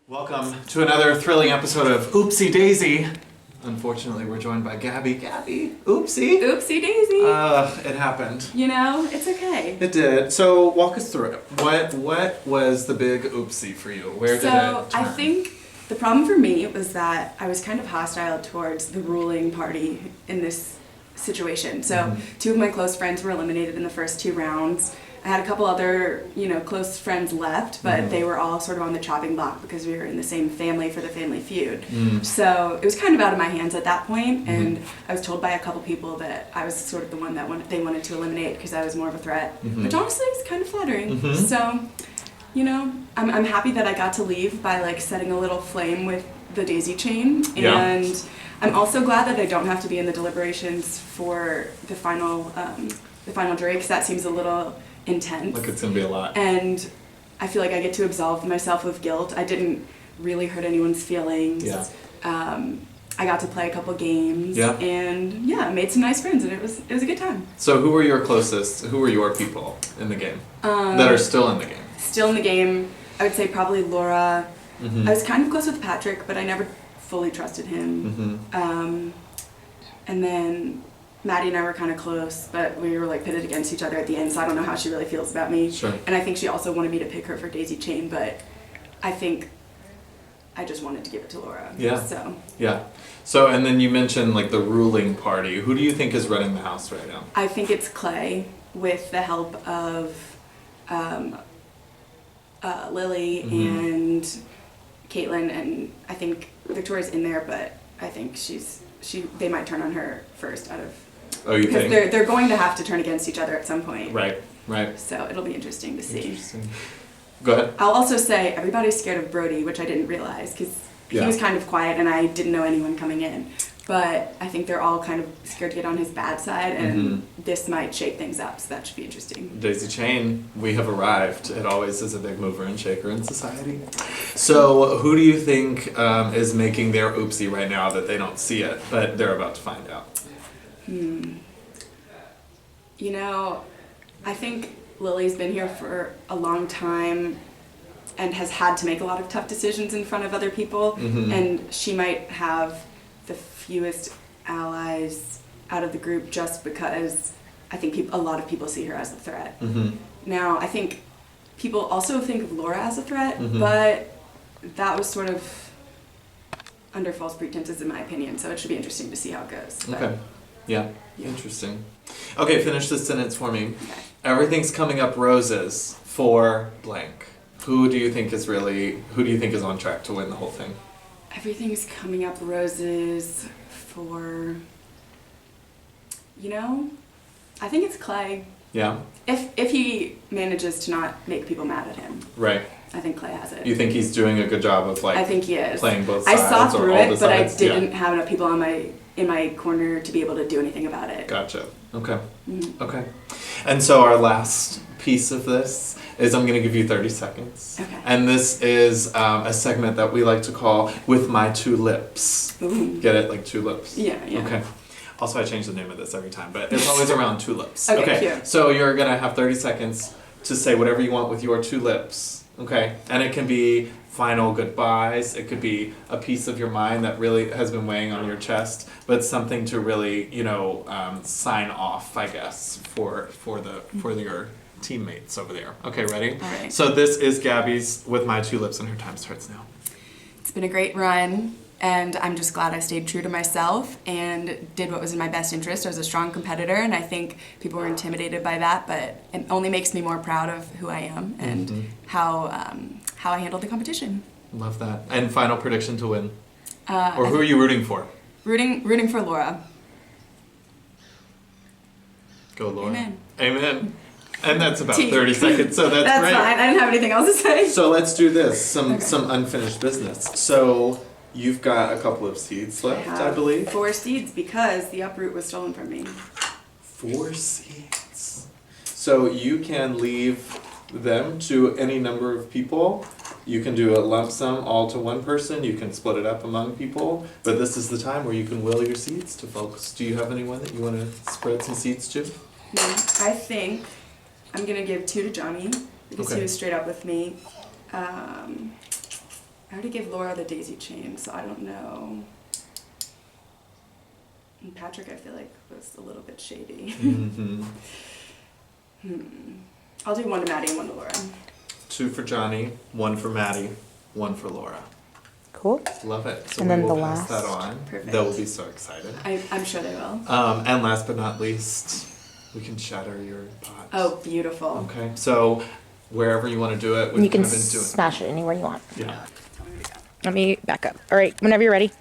Welcome to another thrilling episode of Oopsie Daisy. Unfortunately, we're joined by Gabby. Gabby, oopsie. Oopsie Daisy. It happened. You know, it's okay. It did. So walk us through it. What was the big oopsie for you? Where did it turn? I think the problem for me was that I was kind of hostile towards the ruling party in this situation. So two of my close friends were eliminated in the first two rounds. I had a couple other, close friends left, but they were all sort of on the chopping block because we were in the same family for the Family Feud. So it was kind of out of my hands at that point, and I was told by a couple people that I was sort of the one that they wanted to eliminate because I was more of a threat, which honestly is kind of flattering. So, I'm happy that I got to leave by setting a little flame with the daisy chain, and I'm also glad that I don't have to be in the deliberations for the final jury because that seems a little intense. Like it's gonna be a lot. And I feel like I get to absolve myself of guilt. I didn't really hurt anyone's feelings. Yeah. I got to play a couple games. Yeah. And I made some nice friends, and it was a good time. So who were your closest? Who were your people in the game that are still in the game? Still in the game, I would say probably Laura. I was kind of close with Patrick, but I never fully trusted him. And then Maddie and I were kind of close, but we were pitted against each other at the end, so I don't know how she really feels about me. Sure. And I think she also wanted me to pick her for Daisy Chain, but I think I just wanted to give it to Laura. Yeah. So. Yeah. So, and then you mentioned the ruling party. Who do you think is running the house right now? I think it's Clay with the help of Lily and Caitlin, and I think Victoria's in there, but I think they might turn on her first out of. Oh, you think? Because they're going to have to turn against each other at some point. Right. So it'll be interesting to see. Interesting. Go ahead. I'll also say everybody's scared of Brody, which I didn't realize because he was kind of quiet and I didn't know anyone coming in. But I think they're all kind of scared to get on his bad side, and this might shake things up, so that should be interesting. Daisy Chain, we have arrived. It always is a big mover and shaker in society. So who do you think is making their oopsie right now that they don't see it, but they're about to find out? I think Lily's been here for a long time and has had to make a lot of tough decisions in front of other people, and she might have the fewest allies out of the group just because I think a lot of people see her as a threat. Now, I think people also think of Laura as a threat, but that was sort of under false pretenses in my opinion, so it should be interesting to see how it goes. But, okay. Yeah. Interesting. Okay, finish this sentence for me. Okay. Everything's coming up roses for blank. Who do you think is on track to win the whole thing? Everything's coming up roses for, I think it's Clay. Yeah? If he manages to not make people mad at him. Right. I think Clay has it. You think he's doing a good job of I think he is. playing both sides? I saw through it, but I sides? didn't have enough people in my corner to be able to do anything about it. Gotcha. Okay. Okay. And so our last piece of this is I'm going to give you 30 seconds. Okay. And this is a segment that we like to call With My Two Lips. Ooh. Get it? Like two lips? Yeah. Okay. Also, I change the name of this every time, but it's always around two lips. Okay, cute. So you're going to have 30 seconds to say whatever you want with your two lips. Okay? And it can be final goodbyes. It could be a piece of your mind that really has been weighing on your chest, but something to really, sign off, I guess, for your teammates over there. Okay, ready? All right. So this is Gabby's With My Two Lips, and her time starts now. It's been a great run, and I'm just glad I stayed true to myself and did what was in my best interest. I was a strong competitor, and I think people were intimidated by that, but it only makes me more proud of who I am and how I handled the competition. Love that. And final prediction to win? Or who are you rooting for? Rooting for Laura. Go, Laura. Amen. Amen. And that's about 30 seconds, so that's great. That's fine. I didn't have anything else to say. So let's do this, some unfinished business. So you've got a couple of seeds left, I believe. 4 seeds because the uproot was stolen from me. 4 seeds. So you can leave them to any number of people. You can do a lump sum all to one person. You can split it up among people. But this is the time where you can will your seeds to folks. Do you have anyone that you want to spread some seeds to? I think I'm going to give 2 to Johnny because he was straight up with me. I already gave Laura the daisy chain, so I don't know. And Patrick, I feel like, was a little bit shady. I'll do 1 to Maddie and 1 to Laura. 2 for Johnny, 1 for Maddie, 1 for Laura. Cool. Love it. So And we then will the pass that last. on. Perfect. They will be so excited. I'm sure they will. And last but not least, we can shatter your pot. Oh, beautiful. Okay. So wherever you want to do it, You can have been doing. smash it anywhere you want. Yeah. Let me back up. All right, whenever you're ready.